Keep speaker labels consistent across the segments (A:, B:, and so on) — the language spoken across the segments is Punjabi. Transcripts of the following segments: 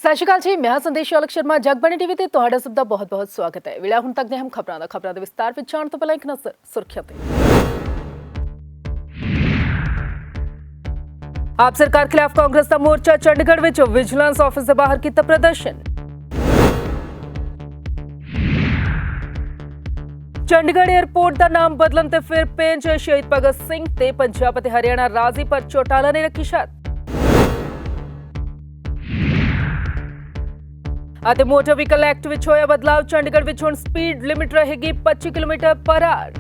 A: ਸਤਿ ਸ਼੍ਰੀ ਅਕਾਲ ਜੀ, ਮੈਂ ਹਾਂ ਸੰਦੇਸ਼ ਔਲਖ ਸ਼ਰਮਾ। ਜਗਬਾਣੀ ਟੀਵੀ ਤੇ ਤੁਹਾਡਾ ਸਭ ਦਾ ਬਹੁਤ-ਬਹੁਤ ਸਵਾਗਤ ਹੈ। ਵੇਲੇ ਹੁਣ ਤੱਕ ਦੇ ਹਮ ਖਬਰਾਂ ਦੇ ਵਿਸਤਾਰ ਵਿੱਚ ਜਾਣ ਤੋਂ ਪਹਿਲਾਂ ਇੱਕ ਨਜ਼ਰ ਸੁਰਖੀਆਂ ਤੇ। ਆਪ ਸਰਕਾਰ ਖਿਲਾਫ ਕਾਂਗਰਸ ਦਾ ਮੋਰਚਾ, ਚੰਡੀਗੜ੍ਹ ਵਿੱਚ ਵਿਜੀਲੈਂਸ ਆਫਿਸ ਦੇ ਬਾਹਰ ਕੀਤਾ ਪ੍ਰਦਰਸ਼ਨ। ਚੰਡੀਗੜ੍ਹ ਏਅਰਪੋਰਟ ਦਾ ਨਾਮ ਬਦਲਣ ਤੇ ਫਿਰ ਪੇਂਚ, ਸ਼ਹੀਦ ਭਗਤ ਸਿੰਘ ਤੇ ਪੰਜਾਬ ਅਤੇ ਹਰਿਆਣਾ ਰਾਜ਼ੀ, ਪਰ ਚੌਟਾਲਾ ਨੇ ਰੱਖੀ ਸ਼ਰਤ। ਅਤੇ ਮੋਟਰ ਵਹੀਕਲ ਐਕਟ ਵਿੱਚ ਹੋਇਆ ਬਦਲਾਵ, ਚੰਡੀਗੜ੍ਹ ਵਿੱਚ ਹੁਣ ਸਪੀਡ ਲਿਮਿਟ ਰਹੇਗੀ 25 ਕਿਲੋਮੀਟਰ ਪਰ ਆਵਰ।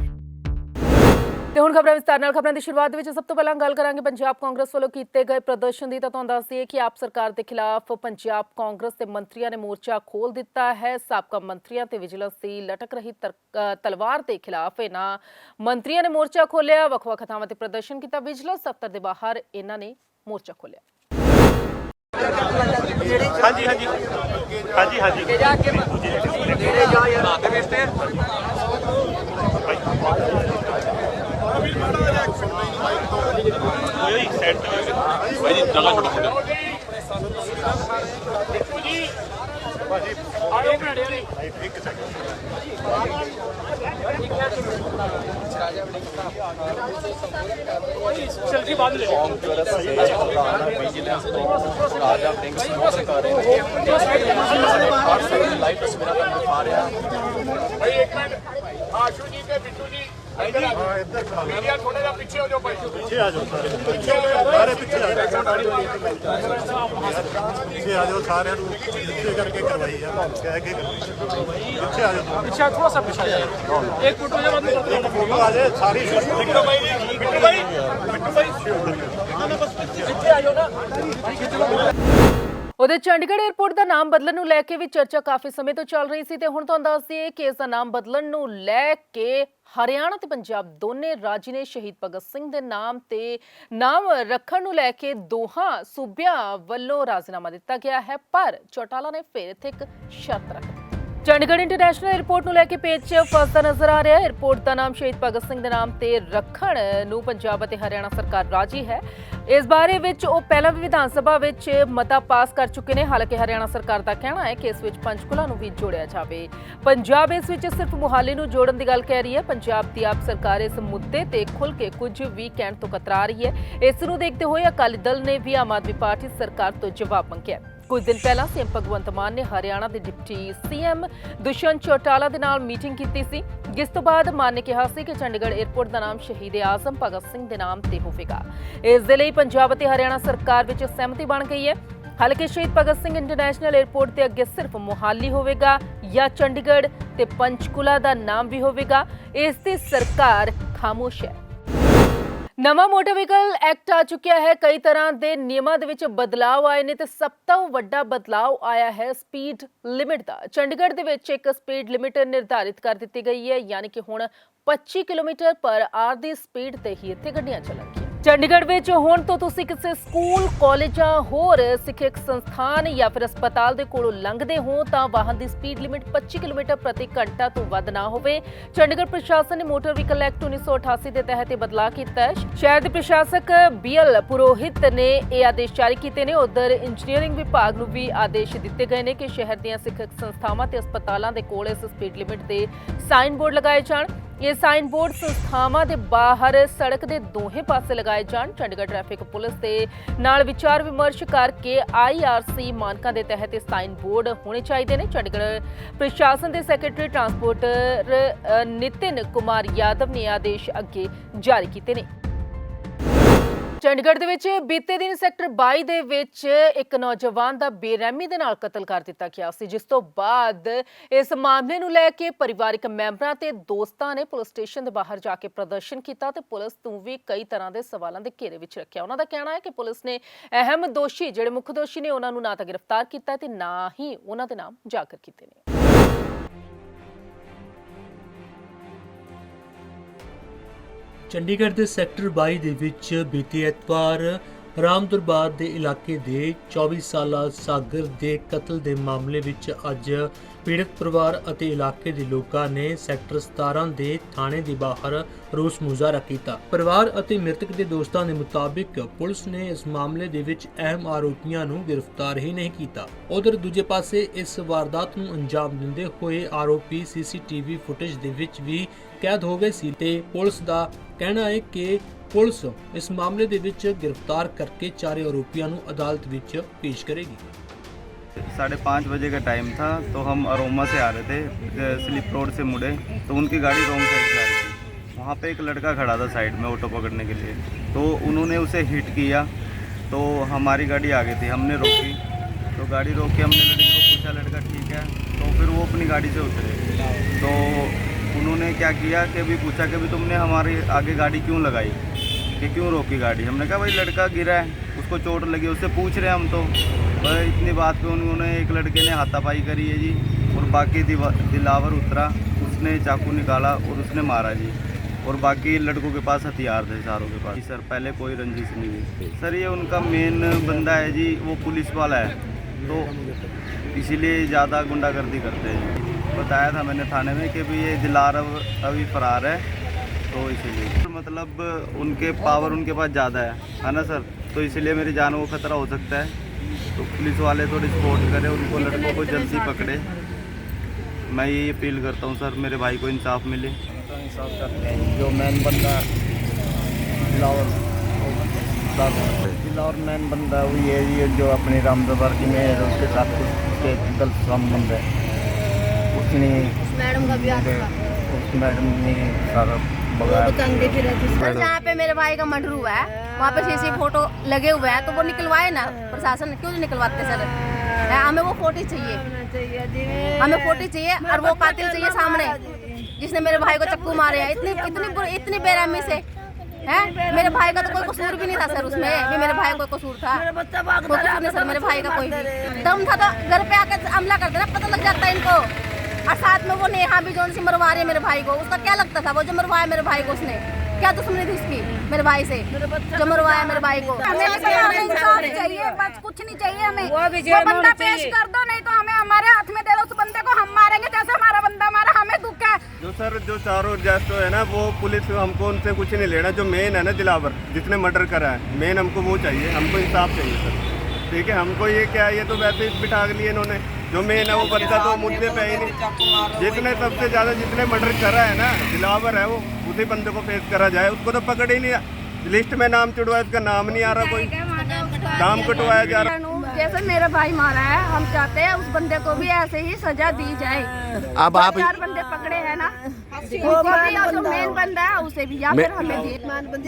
A: ਤੇ ਹੁਣ ਖਬਰਾਂ ਵਿਸਤਾਰ ਨਾਲ। ਖਬਰਾਂ ਦੀ ਸ਼ੁਰੂਆਤ ਵਿੱਚ ਸਭ ਤੋਂ ਪਹਿਲਾਂ ਗੱਲ ਕਰਾਂਗੇ ਪੰਜਾਬ ਕਾਂਗਰਸ ਵੱਲੋਂ ਕੀਤੇ ਗਏ ਪ੍ਰਦਰਸ਼ਨ ਦੀ। ਤਾਂ ਤੁਹਾਨੂੰ ਦੱਸ ਦਈਏ ਕਿ ਆਪ ਸਰਕਾਰ ਦੇ ਖਿਲਾਫ ਪੰਜਾਬ ਕਾਂਗਰਸ ਦੇ ਮੰਤਰੀਆਂ ਨੇ ਮੋਰਚਾ ਖੋਲ੍ਹ ਦਿੱਤਾ ਹੈ। ਸਾਬਕਾ ਮੰਤਰੀਆਂ ਤੇ ਵਿਜੀਲੈਂਸ ਦੀ ਲਟਕ ਰਹੀ ਤਲਵਾਰ ਦੇ ਖਿਲਾਫ ਇਹਨਾਂ ਮੰਤਰੀਆਂ ਨੇ ਮੋਰਚਾ ਖੋਲ੍ਹਿਆ। ਵੱਖ-ਵੱਖ ਥਾਵਾਂ ਤੇ ਪ੍ਰਦਰਸ਼ਨ ਕੀਤਾ। ਵਿਜੀਲੈਂਸ ਦਫ਼ਤਰ ਦੇ ਬਾਹਰ ਇਹਨਾਂ ਨੇ ਮੋਰਚਾ ਖੋਲ੍ਹਿਆ।
B: ਹਾਂਜੀ ਹਾਂਜੀ ਹਾਂਜੀ ਹਾਂਜੀ
C: सेल्फी बाद ले विजिलेंस तो राजा वड़िंग संबोधन कर रहे हैं। लाइव तस्वीरें दिखा रहे हैं भाई। एक मिनट आशु जी ते बिट्टू जी मीडिया थोड़ा सा पीछे हो जाओ भाई, पीछे आ जाओ, पीछे आ जाओ, सारे पीछे आ जाओ, सारे पीछे करके करवाई है, कह के पीछे आ जाओ, पीछे थोड़ा सा पीछे आ जाओ। एक फोटो जब एक फोटो आ जाए सारी बिट्टू भाई पीछे आ जाओ ना।
A: ਉਹਦੇ ਚੰਡੀਗੜ੍ਹ ਏਅਰਪੋਰਟ ਦਾ ਨਾਮ ਬਦਲਣ ਨੂੰ ਲੈ ਕੇ ਵੀ ਚਰਚਾ ਕਾਫੀ ਸਮੇਂ ਤੋਂ ਚੱਲ ਰਹੀ ਸੀ ਤੇ ਹੁਣ ਤੁਹਾਨੂੰ ਦੱਸ ਦਈਏ ਕਿ ਇਸ ਦਾ ਨਾਮ ਬਦਲਣ ਨੂੰ ਲੈ ਕੇ ਹਰਿਆਣਾ ਤੇ ਪੰਜਾਬ ਦੋਨੇ ਰਾਜ ਨੇ ਸ਼ਹੀਦ ਭਗਤ ਸਿੰਘ ਦੇ ਨਾਮ ਤੇ ਨਾਮ ਰੱਖਣ ਨੂੰ ਲੈ ਕੇ ਦੋਹਾਂ ਸੂਬਿਆਂ ਵੱਲੋਂ ਰਾਜ਼ੀਨਾਮਾ ਦਿੱਤਾ ਗਿਆ ਹੈ। ਪਰ ਚੌਟਾਲਾ ਨੇ ਫਿਰ ਇੱਥੇ ਇੱਕ ਸ਼ਰਤ ਰੱਖ ਦਿੱਤੀ। ਚੰਡੀਗੜ੍ਹ ਇੰਟਰਨੈਸ਼ਨਲ ਏਅਰਪੋਰਟ ਨੂੰ ਲੈ ਕੇ ਪੇਚ ਫਸਦਾ ਨਜ਼ਰ ਆ ਰਿਹਾ ਹੈ। ਏਅਰਪੋਰਟ ਦਾ ਨਾਮ ਸ਼ਹੀਦ ਭਗਤ ਸਿੰਘ ਦੇ ਨਾਮ ਤੇ ਰੱਖਣ ਨੂੰ ਪੰਜਾਬ ਅਤੇ ਹਰਿਆਣਾ ਸਰਕਾਰ ਰਾਜੀ ਹੈ। ਇਸ ਬਾਰੇ ਵਿੱਚ ਉਹ ਪਹਿਲਾਂ ਵੀ ਵਿਧਾਨ ਸਭਾ ਵਿੱਚ ਮਤਾ ਪਾਸ ਕਰ ਚੁੱਕੇ ਨੇ। ਹਾਲਾਂਕਿ ਹਰਿਆਣਾ ਸਰਕਾਰ ਦਾ ਕਹਿਣਾ ਹੈ ਕਿ ਇਸ ਵਿੱਚ ਪੰਚਕੂਲਾ ਨੂੰ ਵੀ ਜੋੜਿਆ ਜਾਵੇ। ਪੰਜਾਬ ਇਸ ਵਿੱਚ ਸਿਰਫ ਮੁਹਾਲੀ ਨੂੰ ਜੋੜਨ ਦੀ ਗੱਲ ਕਹਿ ਰਹੀ ਹੈ। ਪੰਜਾਬ ਦੀ ਆਪ ਸਰਕਾਰ ਇਸ ਮੁੱਦੇ ਤੇ ਖੁੱਲ੍ਹ ਕੇ ਕੁਝ ਵੀ ਕਹਿਣ ਤੋਂ ਕਤਰਾ ਰਹੀ ਹੈ। ਇਸ ਨੂੰ ਦੇਖਦੇ ਹੋਏ ਅਕਾਲੀ ਦਲ ਨੇ ਵੀ ਆਮ ਆਦਮੀ ਪਾਰਟੀ ਸਰਕਾਰ ਤੋਂ ਜਵਾਬ ਮੰਗਿਆ। ਕੁਝ ਦਿਨ ਪਹਿਲਾਂ ਸੀਐਮ ਭਗਵੰਤ ਮਾਨ ਨੇ ਹਰਿਆਣਾ ਦੇ ਡਿਪਟੀ ਸੀਐਮ ਦੁਸ਼ਯੰਤ ਚੌਟਾਲਾ ਦੇ ਨਾਲ ਮੀਟਿੰਗ ਕੀਤੀ ਸੀ, ਜਿਸ ਤੋਂ ਬਾਅਦ ਮਾਨ ਨੇ ਕਿਹਾ ਸੀ ਕਿ ਚੰਡੀਗੜ੍ਹ ਏਅਰਪੋਰਟ ਦਾ ਨਾਮ ਸ਼ਹੀਦ-ਏ-ਆਜ਼ਮ ਭਗਤ ਸਿੰਘ ਦੇ ਨਾਮ ਤੇ ਹੋਵੇਗਾ। ਇਸ ਦੇ ਲਈ ਪੰਜਾਬ ਅਤੇ ਹਰਿਆਣਾ ਸਰਕਾਰ ਵਿੱਚ ਸਹਿਮਤੀ ਬਣ ਗਈ ਹੈ। ਹਾਲਾਂਕਿ ਸ਼ਹੀਦ ਭਗਤ ਸਿੰਘ ਇੰਟਰਨੈਸ਼ਨਲ ਏਅਰਪੋਰਟ ਦੇ ਅੱਗੇ ਸਿਰਫ ਮੁਹਾਲੀ ਹੋਵੇਗਾ ਜਾਂ ਚੰਡੀਗੜ੍ਹ ਤੇ ਪੰਚਕੂਲਾ ਦਾ ਨਾਮ ਵੀ ਹੋਵੇਗਾ, ਇਸ ਦੀ ਸਰਕਾਰ ਖਾਮੋਸ਼ ਹੈ। ਨਵਾਂ ਮੋਟਰ ਵਹੀਕਲ ਐਕਟ ਆ ਚੁੱਕਿਆ ਹੈ। ਕਈ ਤਰ੍ਹਾਂ ਦੇ ਨਿਯਮਾਂ ਦੇ ਵਿੱਚ ਬਦਲਾਅ ਆਏ ਨੇ ਤੇ ਸਭ ਤੋਂ ਵੱਡਾ ਬਦਲਾਅ ਆਇਆ ਹੈ ਸਪੀਡ ਲਿਮਿਟ ਦਾ। ਚੰਡੀਗੜ੍ਹ ਦੇ ਵਿੱਚ ਇੱਕ ਸਪੀਡ ਲਿਮਿਟ ਨਿਰਧਾਰਿਤ ਕਰ ਦਿੱਤੀ ਗਈ ਹੈ, ਯਾਨੀ ਕਿ ਹੁਣ 25 ਕਿਲੋਮੀਟਰ ਪਰ ਆਵਰ ਦੀ ਸਪੀਡ ਤੇ ਹੀ ਇੱਥੇ ਗੱਡੀਆਂ ਚੱਲਣਗੀਆਂ। ਚੰਡੀਗੜ੍ਹ ਵਿੱਚ ਹੁਣ ਤੋਂ ਤੁਸੀਂ ਕਿਸੇ ਸਕੂਲ, ਕਾਲਜ ਜਾਂ ਹੋਰ ਸਿੱਖਿਅਕ ਸੰਸਥਾਨ ਜਾਂ ਫਿਰ ਹਸਪਤਾਲ ਦੇ ਕੋਲੋਂ ਲੰਘਦੇ ਹੋ ਤਾਂ ਵਾਹਨ ਦੀ ਸਪੀਡ ਲਿਮਿਟ 25 ਕਿਲੋਮੀਟਰ ਪ੍ਰਤੀ ਘੰਟਾ ਤੋਂ ਵੱਧ ਨਾ ਹੋਵੇ। ਚੰਡੀਗੜ੍ਹ ਪ੍ਰਸ਼ਾਸਨ ਨੇ ਮੋਟਰ ਵਹੀਕਲ ਐਕਟ 1988 ਦੇ ਤਹਿਤ ਇਹ ਬਦਲਾਅ ਕੀਤਾ ਹੈ। ਸ਼ਹਿਰ ਦੇ ਪ੍ਰਸ਼ਾਸਕ BL ਪੁਰੋਹਿਤ ਨੇ ਇਹ ਆਦੇਸ਼ ਜਾਰੀ ਕੀਤੇ ਨੇ। ਉਧਰ ਇੰਜੀਨੀਅਰਿੰਗ ਵਿਭਾਗ ਨੂੰ ਵੀ ਆਦੇਸ਼ ਦਿੱਤੇ ਗਏ ਨੇ ਕਿ ਸ਼ਹਿਰ ਦੀਆਂ ਸਿੱਖਿਅਕ ਸੰਸਥਾਵਾਂ ਤੇ ਹਸਪਤਾਲਾਂ ਦੇ ਕੋਲ ਇਸ ਸਪੀਡ ਲਿਮਿਟ ਦੇ ਸਾਈਨ ਬੋਰਡ ਲਗਾਏ ਜਾਣ। ਇਹ ਸਾਈਨ ਬੋਰਡ ਸੰਸਥਾਵਾਂ ਦੇ ਬਾਹਰ ਸੜਕ ਦੇ ਦੋਹੇ ਪਾਸੇ ਲਗਾਏ ਜਾਣ। ਚੰਡੀਗੜ੍ਹ ਟ੍ਰੈਫਿਕ ਪੁਲਿਸ ਦੇ ਨਾਲ ਵਿਚਾਰ ਵਿਮਰਸ਼ ਕਰਕੇ IRC ਮਾਨਕਾਂ ਦੇ ਤਹਿਤ ਇਹ ਸਾਈਨ ਬੋਰਡ ਹੋਣੇ ਚਾਹੀਦੇ ਨੇ। ਚੰਡੀਗੜ੍ਹ ਪ੍ਰਸ਼ਾਸਨ ਦੇ ਸੈਕਟਰੀ ਟਰਾਂਸਪੋਰਟ ਨਿਤਿਨ ਕੁਮਾਰ ਯਾਦਵ ਨੇ ਆਦੇਸ਼ ਅੱਗੇ ਜਾਰੀ ਕੀਤੇ ਨੇ। ਚੰਡੀਗੜ੍ਹ ਦੇ ਵਿੱਚ ਬੀਤੇ ਦਿਨ ਸੈਕਟਰ 22 ਦੇ ਵਿੱਚ ਇੱਕ ਨੌਜਵਾਨ ਦਾ ਬੇਰਹਿਮੀ ਦੇ ਨਾਲ ਕਤਲ ਕਰ ਦਿੱਤਾ ਗਿਆ ਸੀ, ਜਿਸ ਤੋਂ ਬਾਅਦ ਇਸ ਮਾਮਲੇ ਨੂੰ ਲੈ ਕੇ ਪਰਿਵਾਰਕ ਮੈਂਬਰਾਂ ਤੇ ਦੋਸਤਾਂ ਨੇ ਪੁਲਿਸ ਸਟੇਸ਼ਨ ਦੇ ਬਾਹਰ ਜਾ ਕੇ ਪ੍ਰਦਰਸ਼ਨ ਕੀਤਾ ਤੇ ਪੁਲਿਸ ਨੂੰ ਵੀ ਕਈ ਤਰ੍ਹਾਂ ਦੇ ਸਵਾਲਾਂ ਦੇ ਘੇਰੇ ਵਿੱਚ ਰੱਖਿਆ। ਉਹਨਾਂ ਦਾ ਕਹਿਣਾ ਹੈ ਕਿ ਪੁਲਿਸ ਨੇ ਅਹਿਮ ਦੋਸ਼ੀ, ਜਿਹੜੇ ਮੁੱਖ ਦੋਸ਼ੀ ਨੇ, ਉਹਨਾਂ ਨੂੰ ਨਾ ਤਾਂ ਗ੍ਰਿਫਤਾਰ ਕੀਤਾ ਤੇ ਨਾ ਹੀ ਉਹਨਾਂ ਦੇ ਨਾਮ ਜਾਗਰ ਕੀਤੇ ਨੇ।
D: ਚੰਡੀਗੜ੍ਹ ਦੇ ਸੈਕਟਰ 22 ਦੇ ਵਿੱਚ ਬੀਤੇ ਐਤਵਾਰ ਰਾਮਦਰਬਾਰ ਦੇ ਇਲਾਕੇ ਦੇ 24 ਸਾਲਾ ਸਾਗਰ ਦੇ ਕਤਲ ਦੇ ਮਾਮਲੇ ਵਿੱਚ ਅੱਜ ਪੀੜਤ ਪਰਿਵਾਰ ਅਤੇ ਇਲਾਕੇ ਦੇ ਲੋਕਾਂ ਨੇ ਸੈਕਟਰ 17 ਦੇ ਥਾਣੇ ਦੇ ਬਾਹਰ ਰੋਸ ਮੁਜ਼ਾਹਰਾ ਕੀਤਾ। ਪਰਿਵਾਰ ਅਤੇ ਮ੍ਰਿਤਕ ਦੇ ਦੋਸਤਾਂ ਦੇ ਮੁਤਾਬਿਕ ਪੁਲਿਸ ਨੇ ਇਸ ਮਾਮਲੇ ਦੇ ਵਿੱਚ ਅਹਿਮ ਆਰੋਪੀਆਂ ਨੂੰ ਗ੍ਰਿਫਤਾਰ ਹੀ ਨਹੀਂ ਕੀਤਾ। ਉਧਰ ਦੂਜੇ ਪਾਸੇ ਇਸ ਵਾਰਦਾਤ ਨੂੰ ਅੰਜਾਮ ਦਿੰਦੇ ਹੋਏ ਆਰੋਪੀ ਸੀਸੀਟੀਵੀ ਫੁਟੇਜ ਦੇ ਵਿੱਚ ਵੀ ਕੈਦ ਹੋ ਗਏ ਸੀ ਤੇ ਪੁਲਿਸ ਦਾ ਕਹਿਣਾ ਹੈ ਕਿ पुलिस इस मामले दे विच गिरफ्तार करके चारे आरोपियों को अदालत विच पेश करेगी।
E: 5:30 बजे का टाइम था, तो हम अरोमा से आ रहे थे, स्लिप रोड से मुड़े तो उनकी गाड़ी रॉन्ग साइड से आ रही थी। वहाँ पे एक लड़का खड़ा था साइड में ऑटो पकड़ने के लिए, तो उन्होंने उसे हिट किया। तो हमारी गाड़ी आगे थी, हमने रोकी, तो गाड़ी रोक के हमने लड़के को पूछा, लड़का ठीक है? तो फिर वो अपनी गाड़ी से उतरे। तो उन्होंने क्या किया कि भी पूछा कि भी तुमने हमारे आगे गाड़ी क्यों लगाई, कि क्यों रोकी गाड़ी? हमने कहा भाई लड़का गिरा है, उसको चोट लगी, उससे पूछ रहे हैं हम। तो भाई इतनी बात पे उन्होंने एक लड़के ने हाथापाई करी है जी, और बाकी दिलावर उतरा, उसने चाकू निकाला और उसने मारा जी। और बाकी लड़कों के पास हथियार थे चारों के पास जी। सर पहले कोई रंजिश नहीं हुई सर, ये उनका मेन बंदा है जी, वो पुलिस वाला है, तो इसीलिए ज़्यादा गुंडागर्दी करते हैं। बताया था मैंने थाने में कि भी ये दिलार अभी फरार है, तो इसीलिए मतलब उनके पावर उनके पास ज़्यादा है ना सर, तो इसीलिए मेरी जान को खतरा हो सकता है। तो पुलिस वाले थोड़ी सपोर्ट करें, उनको लड़कों को जल्दी पकड़े। मैं ये अपील करता हूँ सर, मेरे भाई को इंसाफ मिले।
F: इंसाफ करते हैं जो मैन बंदा दिलावर मैन बंदा वो ये जो अपनी रामदरबार की में उसके साथ उसके गलत संबंध है, उसने
G: मैडम का ब्याह था,
F: उस मैडम ने सारा बगाया।
G: जहाँ पे मेरे भाई का मर्डर हुआ है वहाँ पे सीसी फोटो लगे हुए हैं, तो वो निकलवाए ना प्रशासन, क्यों नहीं निकलवाते सर? हमें वो फोटो चाहिए, हमें फोटो चाहिए, और वो कातिल चाहिए सामने जिसने मेरे भाई को चक्कू मारे हैं इतनी बेरहमी से है। मेरे भाई का तो कोई कसूर भी नहीं था सर, उसमें भी मेरे भाई का कसूर था, कोई कसूर नहीं सर मेरे भाई का, कोई दम था तो घर पे आकर हमला कर देना, पता लग जाता है इनको। और साथ में वो नेहा भी जो उनसे मरवा रही है मेरे भाई को, उसका क्या लगता था? वो जो मरवाया मेरे भाई को, उसने क्या दुश्मनी थी उसकी मेरे भाई से, जो मरवाया मेरे भाई को?
H: हमें इंसाफ चाहिए, बस कुछ नहीं चाहिए हमें। वो बंदा पेश कर दो, नहीं तो हमें हमारे हाथ में दे दो उस बंदे को, हम मारेंगे जैसे हमारा बंदा मारा, हमें दुख है।
C: जो चारों जस्ट है ना, वो पुलिस हमको उनसे कुछ नहीं लेना। जो मेन है ना दिलावर, जिसने मर्डर करा है, मेन हमको वो चाहिए, हमको इंसाफ चाहिए सर। ठीक है, हमको ये क्या है, ये तो वैसे ही बिठा लिए इन्होंने। जो मेन है वो बंदा तो मुद्दे पे ही नहीं। जिसने सबसे ज़्यादा जिसने मर्डर करा है ना, दिलावर है, वो उसी बंदे को पेश करा जाए। उसको तो पकड़ ही नहीं, लिस्ट में नाम चढ़वाया, उसका नाम नहीं आ रहा, कोई नाम कटवाया जा रहा।
H: जैसे मेरा भाई मारा है, हम चाहते हैं उस बंदे को भी ऐसे ही सजा दी जाए।
B: अब आप
H: 4 बंदे पकड़े हैं ना, उनको भी, और जो मेन बंदा है उसे भी, या फिर हमें भी।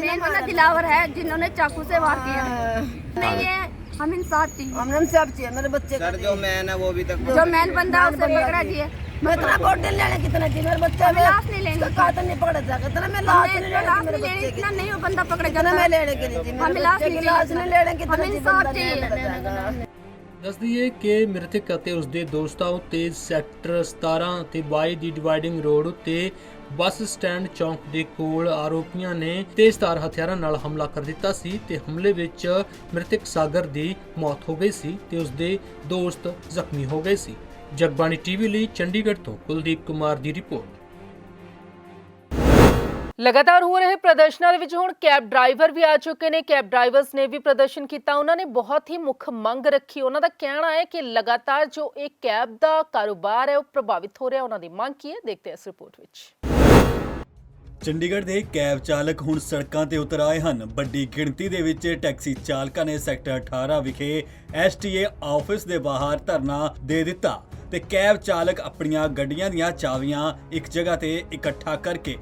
H: मेन बंदा दिलावर है जिन्होंने चाकू से वार किया। नहीं है, हम इंसाफ चाहिए, हम इंसाफ चाहिए मेरे बच्चे
E: सर जो मैन है वो भी तक
H: जो मैन बंदा उसे पकड़ा चाहिए।
G: मैं इतना वोट लेने कितना चाहिए मेरे बच्चे?
H: हमें लाश नहीं लेनी,
G: कातल नहीं पकड़ा जाएगा, इतना मैं लाश नहीं
H: लेनी, इतना नहीं वो बंदा पकड़े जाना,
G: मैं लेने के लिए
H: हमें लाश नहीं
G: लेने की
H: हमें इंसाफ चाहिए।
D: ਦੱਸ ਦਈਏ ਕਿ ਮ੍ਰਿਤਕ ਅਤੇ ਉਸਦੇ ਦੋਸਤਾਂ ਉੱਤੇ ਸੈਕਟਰ 17 ਅਤੇ 22 ਦੀ ਡਿਵਾਈਡਿੰਗ ਰੋਡ ਉੱਤੇ ਬੱਸ ਸਟੈਂਡ ਚੌਂਕ ਦੇ ਕੋਲ ਆਰੋਪੀਆਂ ਨੇ ਤੇਜ਼ਧਾਰ ਹਥਿਆਰਾਂ ਨਾਲ ਹਮਲਾ ਕਰ ਦਿੱਤਾ ਸੀ ਤੇ ਹਮਲੇ ਵਿੱਚ ਮ੍ਰਿਤਕ ਸਾਗਰ ਦੀ ਮੌਤ ਹੋ ਗਈ ਸੀ ਤੇ ਉਸਦੇ ਦੋਸਤ ਜ਼ਖਮੀ ਹੋ ਗਏ ਸੀ। ਜਗਬਾਣੀ ਟੀਵੀ ਲਈ ਚੰਡੀਗੜ੍ਹ ਤੋਂ ਕੁਲਦੀਪ ਕੁਮਾਰ ਦੀ ਰਿਪੋਰਟ।
A: ਲਗਾਤਾਰ ਹੋ ਰਹੇ ਪ੍ਰਦਰਸ਼ਨਾਂ ਦੇ ਵਿੱਚ ਹੁਣ ਕੈਬ ਡਰਾਈਵਰ ਵੀ ਆ ਚੁੱਕੇ ਨੇ। ਕੈਬ ਡਰਾਈਵਰਸ ਨੇ ਵੀ ਪ੍ਰਦਰਸ਼ਨ ਕੀਤਾ। ਉਹਨਾਂ ਨੇ ਬਹੁਤ ਹੀ ਮੁੱਖ ਮੰਗ ਰੱਖੀ। ਉਹਨਾਂ ਦਾ ਕਹਿਣਾ ਹੈ ਕਿ ਲਗਾਤਾਰ ਜੋ ਇਹ ਕੈਬ ਦਾ ਕਾਰੋਬਾਰ ਹੈ ਉਹ ਪ੍ਰਭਾਵਿਤ ਹੋ ਰਿਹਾ। ਉਹਨਾਂ ਦੀ ਮੰਗ ਕੀ ਹੈ, ਦੇਖਦੇ ਹਾਂ ਇਸ ਰਿਪੋਰਟ ਵਿੱਚ।
I: ਚੰਡੀਗੜ੍ਹ ਦੇ ਕੈਬ ਚਾਲਕ ਹੁਣ ਸੜਕਾਂ ਤੇ ਉਤਰ ਆਏ ਹਨ। ਵੱਡੀ ਗਿਣਤੀ ਦੇ ਵਿੱਚ ਟੈਕਸੀ ਚਾਲਕਾਂ ਨੇ ਸੈਕਟਰ 18 ਵਿਖੇ STA ਆਫਿਸ ਦੇ ਬਾਹਰ ਧਰਨਾ ਦੇ ਦਿੱਤਾ ਤੇ ਕੈਬ ਚਾਲਕ ਆਪਣੀਆਂ ਗੱਡੀਆਂ ਦੀਆਂ ਚਾਬੀਆਂ ਇੱਕ ਜਗ੍ਹਾ ਤੇ ਇਕੱਠਾ ਕਰਕੇ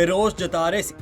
I: ਰੋਸ ਜਤਾ ਰਹੇ ਸੀ।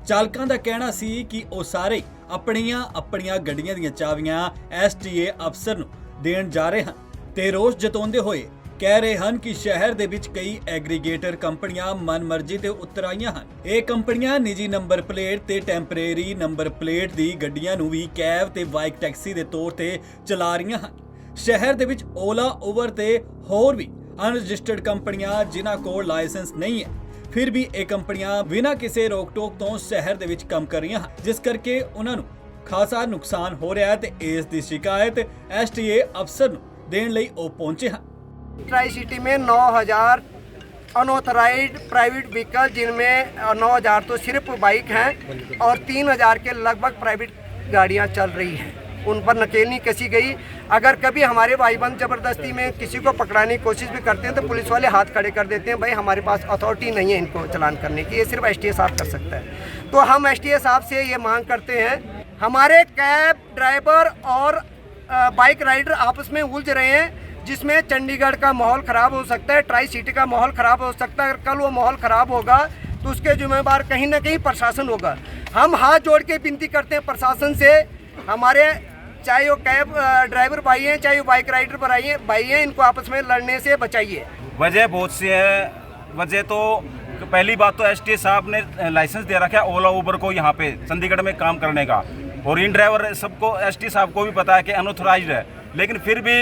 I: ਚਾਲਕਾਂ ਦਾ ਕਹਿਣਾ ਸੀ ਕਿ ਉਹ ਸਾਰੇ ਆਪਣੀਆਂ ਗੱਡੀਆਂ ਦੀਆਂ ਚਾਬੀਆਂ STA ਅਫਸਰ ਨੂੰ ਦੇਣ ਜਾ ਰਹੇ ਹਨ ਤੇ ਰੋਸ ਜਤਾਉਂਦੇ ਹੋਏ ਕਹਿ ਰਹੇ ਹਨ ਕਿ ਸ਼ਹਿਰ ਦੇ ਵਿੱਚ ਕਈ ਐਗਰੀਗੇਟਰ ਕੰਪਨੀਆਂ ਮਨਮਰਜ਼ੀ ਤੇ ਉਤਰ ਆਈਆਂ ਹਨ। ਇਹ ਕੰਪਨੀਆਂ ਨਿੱਜੀ ਨੰਬਰ ਪਲੇਟ ਤੇ ਟੈਂਪਰੇਰੀ ਨੰਬਰ ਪਲੇਟ ਦੀ ਗੱਡੀਆਂ ਨੂੰ ਵੀ ਕੈਬ ਤੇ ਬਾਈਕ ਟੈਕਸੀ ਦੇ ਤੌਰ ਤੇ ਚਲਾ ਰਹੀਆਂ ਹਨ। ਸ਼ਹਿਰ ਦੇ ਵਿੱਚ ਓਲਾ, ਉਬਰ ਤੇ ਹੋਰ ਵੀ ਅਨਰਜਿਸਟਰਡ ਕੰਪਨੀਆਂ ਜਿਨ੍ਹਾਂ ਕੋਲ ਲਾਇਸੈਂਸ ਨਹੀਂ ਹੈ, ਫਿਰ ਵੀ ਇਹ ਕੰਪਨੀਆਂ ਬਿਨਾਂ ਕਿਸੇ ਰੋਕ ਟੋਕ ਤੋਂ ਸ਼ਹਿਰ ਦੇ ਵਿੱਚ ਕੰਮ ਕਰ ਰਹੀਆਂ ਹਨ, ਜਿਸ ਕਰਕੇ ਉਹਨਾਂ ਨੂੰ ਖਾਸਾ ਨੁਕਸਾਨ ਹੋ ਰਿਹਾ ਹੈ ਤੇ ਇਸ ਦੀ ਸ਼ਿਕਾਇਤ STA ਅਫਸਰ ਨੂੰ ਦੇਣ ਲਈ ਉਹ ਪਹੁੰਚੇ ਹਨ।
J: ट्राई सिटी में 9000 अनऑथराइज्ड प्राइवेट व्हीकल, जिनमें 9000 तो सिर्फ बाइक हैं और 3000 के लगभग प्राइवेट गाड़ियां चल रही हैं। उन पर नकेल नहीं कसी गई। अगर कभी हमारे भाई बंद ज़बरदस्ती में किसी को पकड़ाने की कोशिश भी करते हैं तो पुलिस वाले हाथ खड़े कर देते हैं, भाई हमारे पास अथॉरिटी नहीं है इनको चलान करने की, ये सिर्फ STA साहब कर सकता है। तो हम STA साहब से ये मांग करते हैं, हमारे कैब ड्राइवर और बाइक राइडर आपस में उलझ रहे हैं, जिसमें चंडीगढ़ का माहौल ख़राब हो सकता है, ट्राई सिटी का माहौल ख़राब हो सकता है। अगर कल वो माहौल ख़राब होगा तो उसके जिम्मेदार कहीं ना कहीं प्रशासन होगा। हम हाथ जोड़ के विनती करते हैं प्रशासन से, हमारे चाहे वो कैब ड्राइवर भाई हैं चाहे वो बाइक राइडर भाई हैं, इनको आपस में लड़ने से बचाइए।
B: वजह बहुत सी है। वजह तो पहली बात तो STA साहब ने लाइसेंस दे रखा है ओला उबर को यहाँ पे चंडीगढ़ में काम करने का, और इन ड्राइवर सबको STA साहब को भी पता है कि अनऑथराइज्ड है, लेकिन फिर भी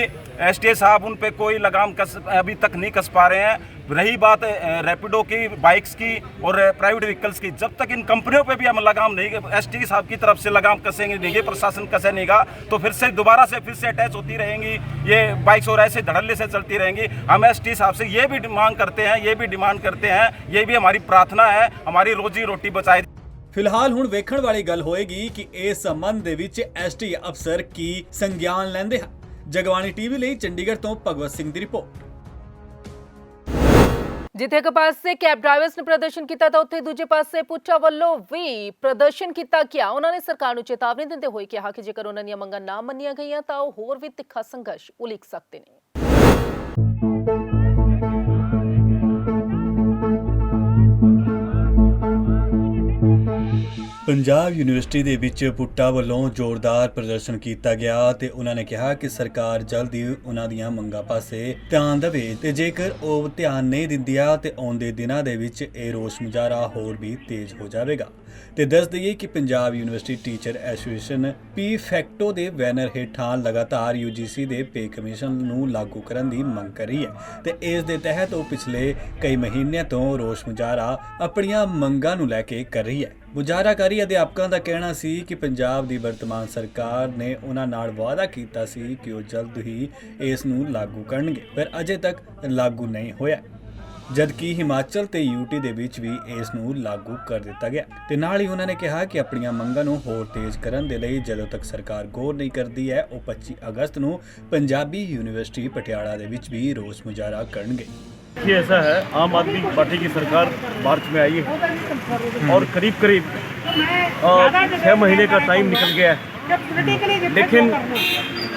B: STA साहब उन पे कोई लगाम अभी तक नहीं कस पा रहे हैं। रही बात रैपिडो की, बाइक्स की और प्राइवेट व्हीकल्स की, जब तक इन कंपनियों पे भी हम लगाम नहीं, STA साहब की तरफ से लगाम कसेंगे नहीं, ये प्रशासन कसेगा तो फिर से दोबारा से फिर से अटैच होती रहेंगी ये बाइक्स और ऐसे धड़ल्ले से चलती रहेंगी। हम STA साहब से ये भी मांग करते हैं, ये भी डिमांड करते हैं, ये भी हमारी प्रार्थना है, हमारी रोजी रोटी बचाए।
I: ਫਿਲਹਾਲ ਹੁਣ ਵੇਖਣ ਵਾਲੀ ਗੱਲ ਹੋਏਗੀ ਕਿ ਇਸ ਸੰਬੰਧ ਦੇ ਵਿੱਚ STA ਅਫਸਰ ਕੀ ਸੰਗਿਆਨ ਲੈਂਦੇ ਹਨ। ਜਗਬਾਣੀ TV ਲਈ ਚੰਡੀਗੜ੍ਹ ਤੋਂ ਭਗਵਤ ਸਿੰਘ ਦੀ ਰਿਪੋਰਟ।
A: ਜਿੱਥੇ ਇੱਕ ਪਾਸੇ ਕੈਬ ਡਰਾਈਵਰਸ ਨੇ ਪ੍ਰਦਰਸ਼ਨ ਕੀਤਾ ਤਾਂ ਉੱਥੇ ਦੂਜੇ ਪਾਸੇ ਪੁੱਛਾ ਵੱਲੋਂ ਵੀ ਪ੍ਰਦਰਸ਼ਨ ਕੀਤਾ ਗਿਆ। ਉਹਨਾਂ ਨੇ ਸਰਕਾਰ ਨੂੰ ਚੇਤਾਵਨੀ ਦਿੰਦੇ ਹੋਏ ਕਿਹਾ ਕਿ ਜੇਕਰ ਉਹਨਾਂ ਦੀਆਂ ਮੰਗਾਂ ਨਾ ਮੰਨੀਆਂ ਗਈਆਂ ਤਾਂ ਉਹ ਹੋਰ ਵੀ ਤਿੱਖਾ ਸੰਘਰਸ਼ ਉਲੀਕ ਸਕਦੇ ਨੇ।
I: ਪੰਜਾਬ ਯੂਨੀਵਰਸਿਟੀ ਦੇ ਵਿੱਚ ਪੁੱਟਾ ਵੱਲੋਂ ਜ਼ੋਰਦਾਰ ਪ੍ਰਦਰਸ਼ਨ ਕੀਤਾ ਗਿਆ ਤੇ ਉਹਨਾਂ ਨੇ ਕਿਹਾ ਕਿ ਸਰਕਾਰ ਜਲਦ ਹੀ ਉਹਨਾਂ ਦੀਆਂ ਮੰਗਾਂ ਪਾਸੇ ਧਿਆਨ ਦੇਵੇ ਤੇ ਜੇਕਰ ਉਹ ਧਿਆਨ ਨਹੀਂ ਦਿੰਦੀ ਆ ਤੇ ਆਉਂਦੇ ਦਿਨਾਂ ਦੇ ਵਿੱਚ ਇਹ ਰੋਸ ਮੁਜ਼ਾਹਰਾ ਹੋਰ ਵੀ ਤੇਜ਼ ਹੋ ਜਾਵੇਗਾ। ਤੇ ਦੱਸ ਦਈਏ ਕਿ Punjab university teacher association PFECTO ਦੇ ਬੈਨਰ ਹੇਠਾਂ ਲਗਾਤਾਰ UGC ਦੇ ਪੇ ਕਮਿਸ਼ਨ ਨੂੰ ਲਾਗੂ ਕਰਨ ਦੀ ਮੰਗ ਕਰ ਰਹੀ ਹੈ ਤੇ ਇਸ ਦੇ ਤਹਿਤ ਉਹ ਪਿਛਲੇ ਕਈ ਮਹੀਨਿਆਂ ਤੋਂ ਰੋਸ ਮੁਜ਼ਾਹਰਾ ਆਪਣੀਆਂ ਮੰਗਾਂ ਨੂੰ ਲੈ ਕੇ ਕਰ ਰਹੀ ਹੈ। ਮੁਜ਼ਾਹਰਾਕਾਰੀ ਅਧਿਆਪਕਾਂ ਦਾ ਕਹਿਣਾ ਸੀ ਕਿ ਪੰਜਾਬ ਦੀ ਵਰਤਮਾਨ ਸਰਕਾਰ ਨੇ ਉਹਨਾਂ ਨਾਲ ਵਾਅਦਾ ਕੀਤਾ ਸੀ ਕਿ ਉਹ ਜਲਦ ਹੀ ਇਸ ਨੂੰ ਲਾਗੂ ਕਰਨਗੇ, ਪਰ ਅਜੇ ਤੱਕ ਲਾਗੂ ਨਹੀਂ ਹੋਇਆ, ਜਦਕਿ ਹਿਮਾਚਲ ਤੇ UT ਦੇ ਵਿੱਚ ਵੀ ਇਸ ਨੂੰ ਲਾਗੂ ਕਰ ਦਿੱਤਾ ਗਿਆ। ਤੇ ਨਾਲ ਹੀ ਉਹਨਾਂ ਨੇ ਕਿਹਾ ਕਿ ਆਪਣੀਆਂ ਮੰਗਾਂ ਨੂੰ ਹੋਰ ਤੇਜ਼ ਕਰਨ ਦੇ ਲਈ ਜਦੋਂ ਤੱਕ ਸਰਕਾਰ ਗੌਰ ਨਹੀਂ ਕਰਦੀ ਹੈ ਉਹ 25 ਅਗਸਤ ਨੂੰ ਪੰਜਾਬੀ ਯੂਨੀਵਰਸਿਟੀ ਪਟਿਆਲਾ ਦੇ ਵਿੱਚ ਵੀ ਰੋਸ ਮੁਜ਼ਾਹਰਾ ਕਰਨਗੇ।
B: ये ऐसा है, आम आदमी पार्टी की सरकार मार्च में आई है और करीब 6 महीने का टाइम निकल गया है, लेकिन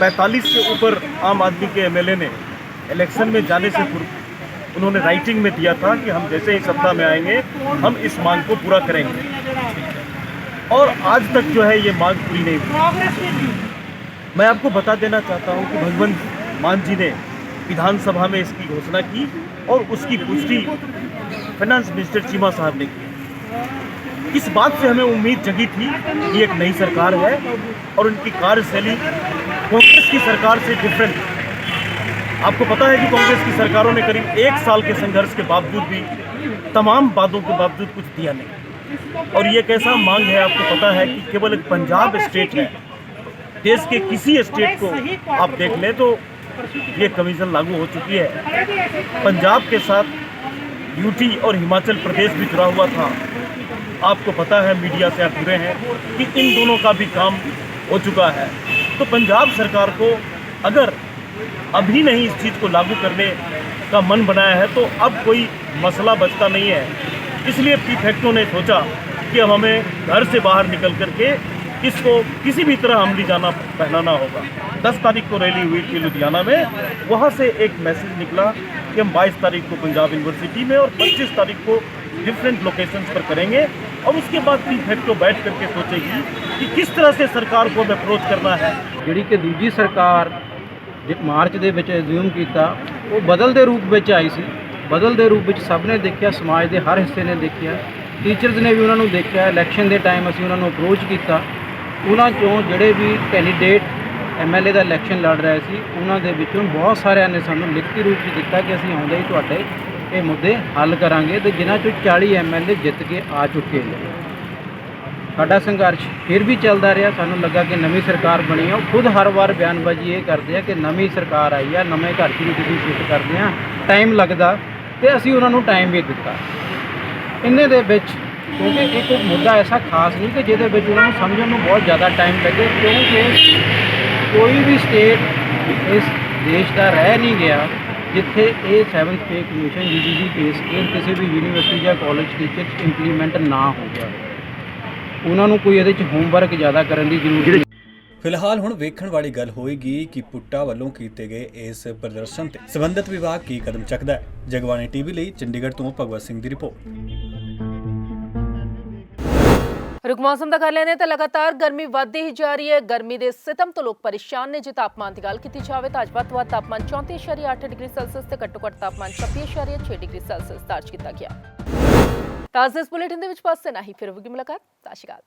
B: 45 के ऊपर आम आदमी के MLA ने इलेक्शन में जाने से पूर्व उन्होंने राइटिंग में दिया था कि हम जैसे ही सत्ता में आएंगे हम इस मांग को पूरा करेंगे, और आज तक जो है ये मांग पूरी नहीं हुई। मैं आपको बता देना चाहता हूँ कि भगवंत मान जी ने विधानसभा में इसकी घोषणा की और उसकी पुष्टि फाइनेंस मिनिस्टर चीमा साहब ने की। इस बात से हमें उम्मीद जगी थी कि एक नई सरकार है और उनकी कार्यशैली कांग्रेस की सरकार से डिफरेंट। आपको पता है कि कांग्रेस की सरकारों ने करीब 1 साल के संघर्ष के बावजूद भी तमाम वादों के बावजूद कुछ दिया नहीं, और ये कैसा मांग है आपको पता है कि केवल एक पंजाब स्टेट है, देश के किसी स्टेट को आप देख लें तो ये कमीशन लागू हो चुकी है। पंजाब के साथ UT और हिमाचल प्रदेश भी जुड़ा हुआ था। आपको पता है, मीडिया से आप जुड़े हैं, कि इन दोनों का भी काम हो चुका है। तो पंजाब सरकार को अगर अभी नहीं इस चीज़ को लागू करने का मन बनाया है तो अब कोई मसला बचता नहीं है। इसलिए PFECTO ने सोचा कि अब हमें घर से बाहर निकल करके इसको किसी भी तरह अमली जाना पहनाना होगा। 10 तारीख को रैली हुई थी लुधियाना में, वहाँ से एक मैसेज निकला कि हम 22 तारीख को पंजाब यूनिवर्सिटी में और 25 तारीख को डिफरेंट लोकेशंस पर करेंगे, और उसके बाद PFECTO बैठ करके सोचेगी कि किस तरह से सरकार को अप्रोच करना है।
K: ਜਿਹੜੀ ਕਿ ਦੂਜੀ ਸਰਕਾਰ ਮਾਰਚ ਦੇ ਵਿੱਚ ਐਜ਼ਿਊਮ ਕੀਤਾ ਉਹ ਬਦਲਦੇ ਰੂਪ ਵਿੱਚ ਆਈ ਸੀ। ਬਦਲਦੇ ਰੂਪ ਵਿੱਚ ਸਭ ਨੇ ਦੇਖਿਆ, ਸਮਾਜ ਦੇ ਹਰ ਹਿੱਸੇ ਨੇ ਦੇਖਿਆ, ਟੀਚਰਸ ਨੇ ਵੀ ਉਹਨਾਂ ਨੂੰ ਦੇਖਿਆ। ਇਲੈਕਸ਼ਨ ਦੇ ਟਾਈਮ ਅਸੀਂ ਉਹਨਾਂ ਨੂੰ ਅਪਰੋਚ ਕੀਤਾ, ਉਹਨਾਂ 'ਚੋਂ ਜਿਹੜੇ ਵੀ ਕੈਂਡੀਡੇਟ MLA ਦਾ ਇਲੈਕਸ਼ਨ ਲੜ ਰਹੇ ਸੀ ਉਹਨਾਂ ਦੇ ਵਿੱਚੋਂ ਬਹੁਤ ਸਾਰਿਆਂ ਨੇ ਸਾਨੂੰ ਲਿਖਤੀ ਰੂਪ 'ਚ ਦਿੱਤਾ ਕਿ ਅਸੀਂ ਆਉਂਦੇ ਹੀ ਤੁਹਾਡੇ ਇਹ ਮੁੱਦੇ ਹੱਲ ਕਰਾਂਗੇ, ਤੇ ਜਿਨ੍ਹਾਂ 'ਚੋਂ 40 MLA ਜਿੱਤ ਕੇ ਆ ਚੁੱਕੇ ਨੇ। ਸਾਡਾ ਸੰਘਰਸ਼ ਫਿਰ ਵੀ ਚੱਲਦਾ ਰਿਹਾ। ਸਾਨੂੰ ਲੱਗਾ ਕਿ ਨਵੀਂ ਸਰਕਾਰ ਬਣੀ ਆ, ਉਹ ਖੁਦ ਹਰ ਵਾਰ ਬਿਆਨਬਾਜ਼ੀ ਇਹ ਕਰਦੇ ਆ ਕਿ ਨਵੀਂ ਸਰਕਾਰ ਆਈ ਆ, ਨਵੇਂ ਘਰ 'ਚ ਵੀ ਤੁਸੀਂ ਸ਼ਿਫਟ ਕਰਦੇ ਆ, ਟਾਈਮ ਲੱਗਦਾ, ਤੇ ਅਸੀਂ ਉਹਨਾਂ ਨੂੰ ਟਾਈਮ ਵੀ ਦਿੱਤਾ। ਇੰਨੇ ਦੇ ਵਿੱਚ ਕਿਉਂਕਿ ਇਹ ਕੋਈ ਮੁੱਦਾ ਐਸਾ ਖਾਸ ਨਹੀਂ ਕਿ ਜਿਹਦੇ ਵਿੱਚ ਉਹਨਾਂ ਨੂੰ ਸਮਝਣ ਨੂੰ ਬਹੁਤ ਜ਼ਿਆਦਾ ਟਾਈਮ ਲੱਗੇ, ਕਿਉਂਕਿ ਕੋਈ ਵੀ ਸਟੇਟ ਇਸ ਦੇਸ਼ ਦਾ ਰਹਿ ਨਹੀਂ ਗਿਆ ਜਿੱਥੇ ਇਹ 7th pay commission UGC pay scale ਕਿਸੇ ਵੀ ਯੂਨੀਵਰਸਿਟੀ ਜਾਂ ਕਾਲਜ ਟੀਚਰ 'ਚ ਇੰਪਲੀਮੈਂਟ ਨਾ ਹੋ ਗਿਆ। ਉਹਨਾਂ ਨੂੰ ਕੋਈ ਇਹਦੇ 'ਚ ਹੋਮਵਰਕ ਜ਼ਿਆਦਾ ਕਰਨ ਦੀ ਜ਼ਰੂਰਤ ਨਹੀਂ।
I: ਫਿਲਹਾਲ ਹੁਣ ਵੇਖਣ ਵਾਲੀ ਗੱਲ ਹੋਏਗੀ ਕਿ ਪੁੱਟਾ ਵੱਲੋਂ ਕੀਤੇ ਗਏ ਇਸ ਪ੍ਰਦਰਸ਼ਨ ਤੇ ਸੰਬੰਧਿਤ ਵਿਭਾਗ ਕੀ ਕਦਮ ਚੱਕਦਾ ਹੈ। ਜਗਬਾਣੀ ਟੀਵੀ ਲਈ ਚੰਡੀਗੜ੍ਹ ਤੋਂ ਭਗਵਤ ਸਿੰਘ ਦੀ ਰਿਪੋਰਟ।
A: रुक मौसम का कर लेने तो लगातार गर्मी बढ़ती ही जा रही है। गर्मी के सितम तो लोग परेशान ने। जो तापमान की गल की जाए तो अज वध तो वध तापमान 34.8 डिग्री सैल्सियस से घट्टो घट्ट तापमान 26.6 डिग्री सैल्सियस दर्ज किया गया। ताज़े इस बुलेटिन दे विच बस इतना ही, फिर होगी मुलाकात। सत श्री अकाल।